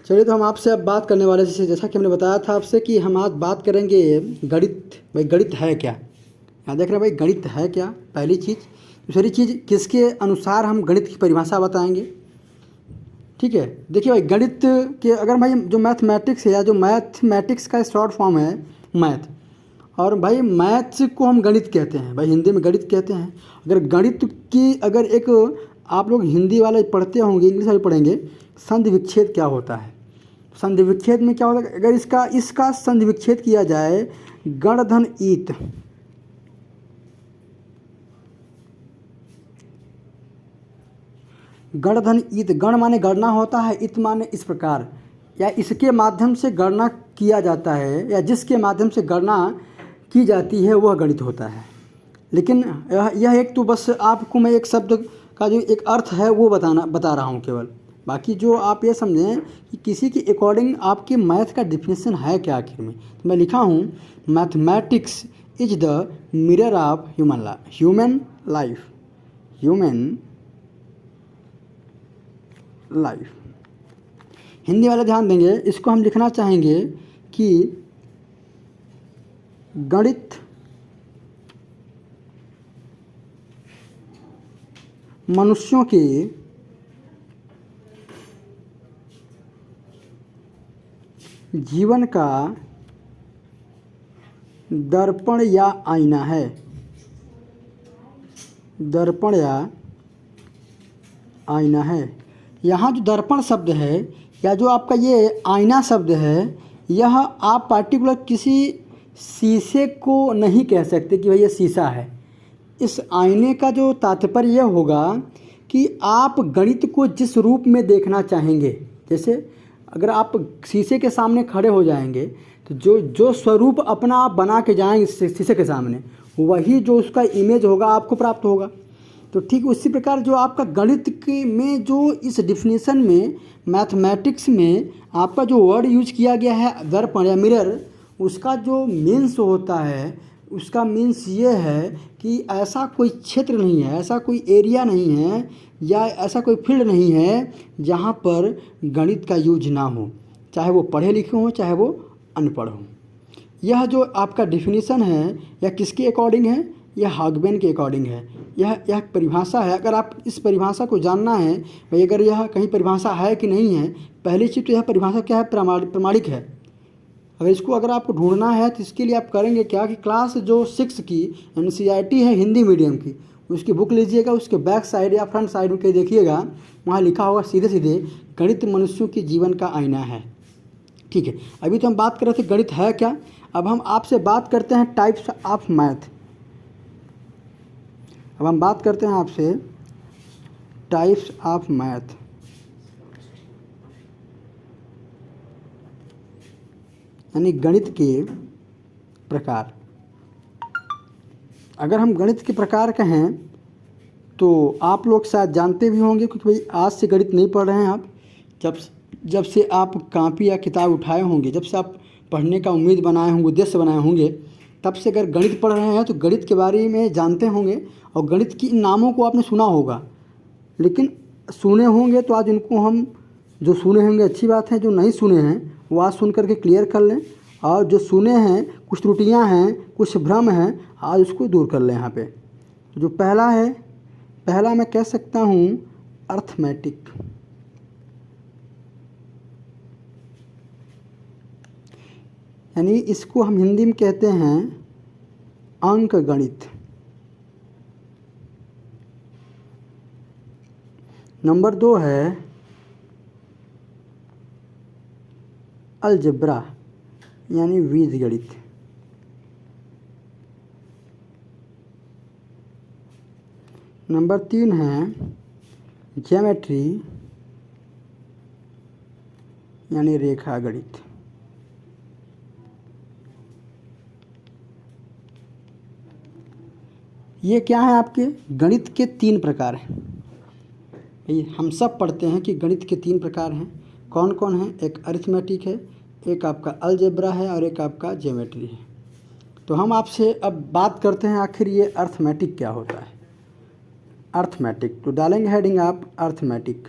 चलिए, तो हम आपसे अब बात करने वाले, जैसा कि हमने बताया था आपसे कि हम आज बात करेंगे गणित। भाई गणित है क्या? यहाँ देख रहे हैं भाई, गणित है क्या, पहली चीज़। दूसरी चीज़, किसके अनुसार हम गणित की परिभाषा बताएंगे। ठीक है, देखिए भाई, गणित के अगर भाई जो मैथमेटिक्स है या जो मैथमेटिक्स का शॉर्ट फॉर्म है मैथ, और भाई मैथ्स को हम गणित कहते हैं, भाई हिंदी में गणित कहते हैं। अगर गणित की अगर एक आप लोग हिंदी वाले पढ़ते होंगे, इंग्लिश वाले पढ़ेंगे, संधि विच्छेद क्या होता है। संधि विच्छेद में क्या होता है, अगर इसका संधि विच्छेद किया जाए, गण धन ईत, गण धन ईत, गण माने गणना होता है, इत माने इस प्रकार, या इसके माध्यम से गणना किया जाता है, या जिसके माध्यम से गणना की जाती है वह गणित होता है। लेकिन यह एक तो बस आपको मैं एक शब्द का जो एक अर्थ है वो बता रहा हूँ केवल। बाकी जो आप ये समझें कि किसी के अकॉर्डिंग आपके मैथ का डिफिनेशन है क्या आखिर में, तो मैं लिखा हूँ, mathematics is the mirror of human life. Hindi वाले ध्यान देंगे, इसको हम लिखना चाहेंगे कि गणित मनुष्यों के जीवन का दर्पण या आईना है। दर्पण या आईना है। यहाँ जो दर्पण शब्द है या जो आपका ये आईना शब्द है, यह आप पार्टिकुलर किसी शीशे को नहीं कह सकते कि भाई ये शीशा है। इस आईने का जो तात्पर्य यह होगा कि आप गणित को जिस रूप में देखना चाहेंगे, जैसे अगर आप शीशे के सामने खड़े हो जाएंगे तो जो स्वरूप अपना आप बना के जाएंगे शीशे के सामने, वही जो उसका इमेज होगा आपको प्राप्त होगा। तो ठीक उसी प्रकार जो आपका गणित के में जो इस डिफिनीशन में मैथमेटिक्स में आपका जो वर्ड यूज किया गया है दर्पण या मिरर, उसका जो मीन्स होता है, उसका मीन्स ये है कि ऐसा कोई क्षेत्र नहीं है, ऐसा कोई एरिया नहीं है, या ऐसा कोई फील्ड नहीं है जहाँ पर गणित का यूज ना हो, चाहे वो पढ़े लिखे हों चाहे वो अनपढ़ हों। यह जो आपका डिफिनीशन है यह किसके अकॉर्डिंग है, यह हॉगबेन के अकॉर्डिंग है। यह परिभाषा है। अगर आप इस परिभाषा को जानना है भाई, अगर यह कहीं परिभाषा है कि नहीं है, पहली चीज़ तो यह परिभाषा क्या है, प्रमाणिक है। अगर आपको ढूंढना है तो इसके लिए आप करेंगे क्या कि क्लास जो 6 की NCERT है हिंदी मीडियम की, उसकी बुक लीजिएगा, उसके बैक साइड या फ्रंट साइड में कहीं देखिएगा, वहाँ लिखा होगा सीधे सीधे, गणित मनुष्यों के जीवन का आईना है। ठीक है, अभी तो हम बात कर रहे थे गणित है क्या। अब हम आपसे बात करते हैं टाइप्स ऑफ मैथ। अब हम बात करते हैं आपसे टाइप्स ऑफ मैथ। यानी गणित के प्रकार। अगर हम गणित के प्रकार कहें तो आप लोग शायद जानते भी होंगे, क्योंकि भाई आज से गणित नहीं पढ़ रहे हैं आप। जब से आप कापी या किताब उठाए होंगे, जब से आप पढ़ने का उम्मीद बनाए होंगे, उद्देश्य बनाए होंगे, तब से अगर गणित पढ़ रहे हैं तो गणित के बारे में जानते होंगे, और गणित की नामों को आपने सुना होगा। लेकिन सुने होंगे तो आज इनको हम, जो सुने होंगे अच्छी बात है, जो नहीं सुने हैं वो आज सुन करके क्लियर कर लें, और जो सुने हैं कुछ त्रुटियां हैं, कुछ भ्रम हैं, आज उसको दूर कर लें। यहाँ पे जो पहला मैं कह सकता हूँ अर्थमेटिक। यानी इसको हम हिंदी में कहते हैं अंक गणित। नंबर 2 है अलजेब्रा, यानी बीजगणित। नंबर 3 है ज्योमेट्री, यानी रेखा गणित। ये क्या है, आपके गणित के 3 प्रकार हैं। भाई हम सब पढ़ते हैं कि गणित के 3 प्रकार हैं। कौन कौन है? एक अरिथमेटिक है, एक आपका अलजेब्रा है, और एक आपका ज्योमेट्री है। तो हम आपसे अब बात करते हैं आखिर ये अर्थमेटिक क्या होता है। अर्थमेटिक तो डालेंगे हेडिंग आप अर्थमेटिक।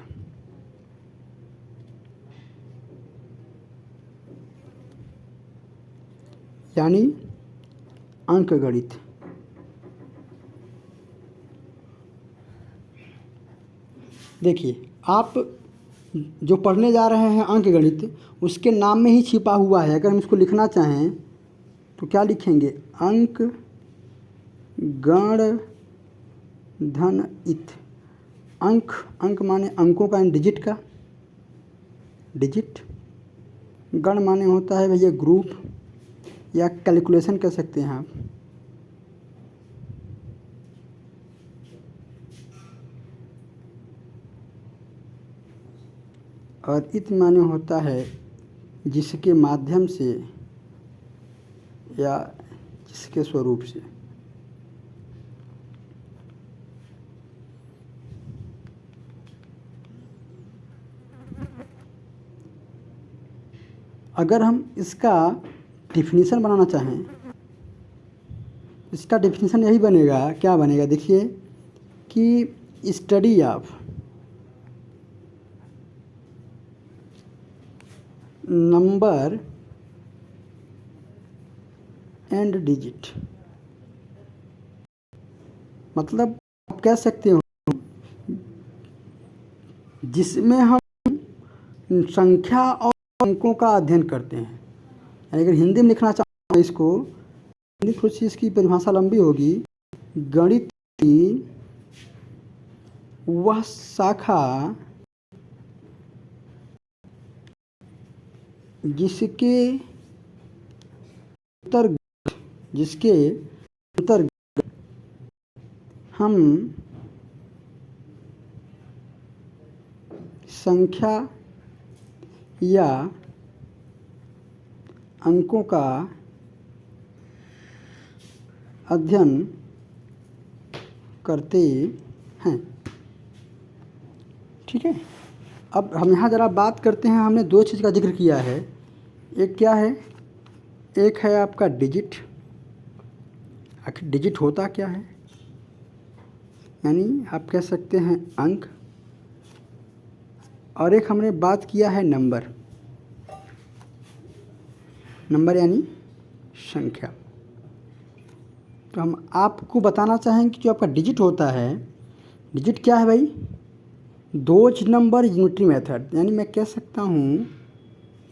यानी अंकगणित। देखिए, आप जो पढ़ने जा रहे हैं अंकगणित, उसके नाम में ही छिपा हुआ है। अगर हम इसको लिखना चाहें तो क्या लिखेंगे? अंक गण धन इत। अंक, अंक माने अंकों का, डिजिट का, डिजिट। गण माने होता है भैया ग्रुप या कैलकुलेशन कह सकते हैं आप। और इत माने होता है जिसके माध्यम से या जिसके स्वरूप से। अगर हम इसका डिफिनीसन बनाना चाहें, इसका डिफिनीसन यही बनेगा। क्या बनेगा? देखिए कि study of number and digit. मतलब आप कह सकते हो जिसमें हम संख्या और अंकों का अध्ययन करते हैं। यानी अगर हिंदी में लिखना चाहूँ इसको, हिंदी थोड़ी सी इसकी परिभाषा लंबी होगी। गणित की वह शाखा जिसके अंतर्गत हम संख्या या अंकों का अध्ययन करते हैं। ठीक है, अब हम यहाँ ज़रा बात करते हैं। हमने दो चीज़ का जिक्र किया है। एक क्या है? एक है आपका डिजिट। आखिर डिजिट होता क्या है? यानी आप कह सकते हैं अंक। और एक हमने बात किया है नंबर। नंबर यानी संख्या। तो हम आपको बताना चाहेंगे कि जो आपका डिजिट होता है, डिजिट क्या है भाई? Those number unitary method. यानी मैं कह सकता हूँ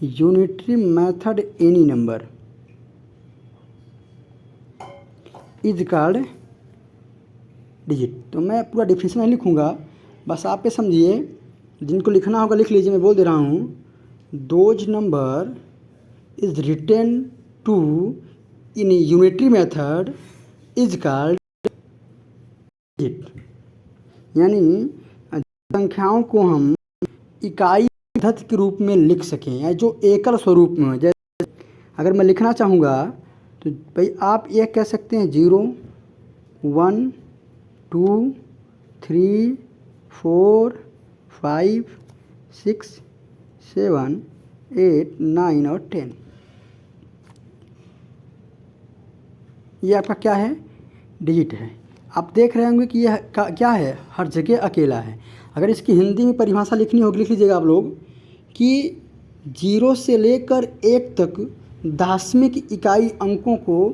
unitary method any number is called digit. तो मैं पूरा डिफिनेशन नहीं लिखूँगा, बस आप ये समझिए। जिनको लिखना होगा लिख लीजिए, मैं बोल दे रहा हूँ। Those number is written to in unitary method is called digit. यानी संख्याओं को हम इकाई पद्धति के रूप में लिख सकें, या जो एकल स्वरूप में हो। जैसे अगर मैं लिखना चाहूँगा तो भाई आप ये कह सकते हैं 0 1 2 3 4 5 6 7 8 9 और 10। ये आपका क्या है? डिजिट है। आप देख रहे होंगे कि यह क्या है? हर जगह अकेला है। अगर इसकी हिंदी में परिभाषा लिखनी होगी, लिख लीजिएगा आप लोग कि 0 से लेकर 1 तक दशमिक इकाई अंकों को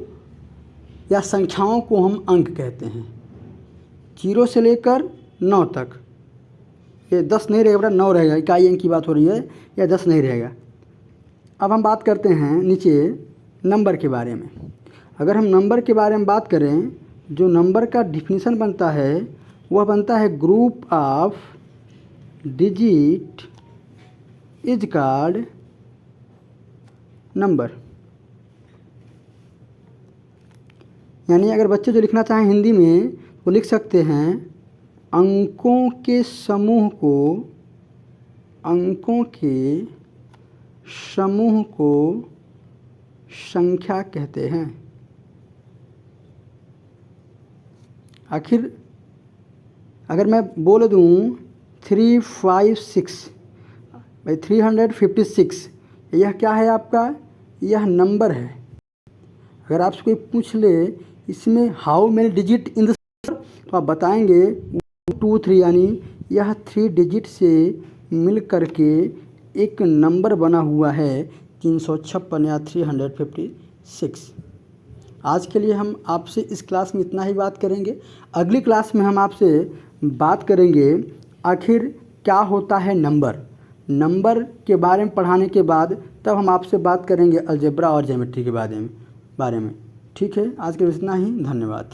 या संख्याओं को हम अंक कहते हैं। 0 से लेकर 9 तक, ये 10 नहीं रहेगा बेटा, 9 रहेगा। इकाई अंक की बात हो रही है, या 10 नहीं रहेगा। अब हम बात करते हैं नीचे नंबर के बारे में। अगर हम नंबर के बारे में बात करें, जो नंबर का डिफिनीसन बनता है वह बनता है group of digit is called number. यानी अगर बच्चे जो लिखना चाहें हिंदी में वो लिख सकते हैं अंकों के समूह को संख्या कहते हैं। आखिर अगर मैं बोल दूँ 356 भाई 356, यह क्या है आपका? यह नंबर है। अगर आपसे कोई पूछ ले इसमें how many digit in the, तो आप बताएंगे 2 3, यानी यह 3 डिजिट से मिल करके एक नंबर बना हुआ है 356 या 356। 6। आज के लिए हम आपसे इस क्लास में इतना ही बात करेंगे। अगली क्लास में हम आपसे बात करेंगे आखिर क्या होता है नंबर के बारे में पढ़ाने के बाद तब हम आपसे बात करेंगे अलजेब्रा और ज्योमेट्री के बारे में। ठीक है, आज के लिए इतना ही। धन्यवाद।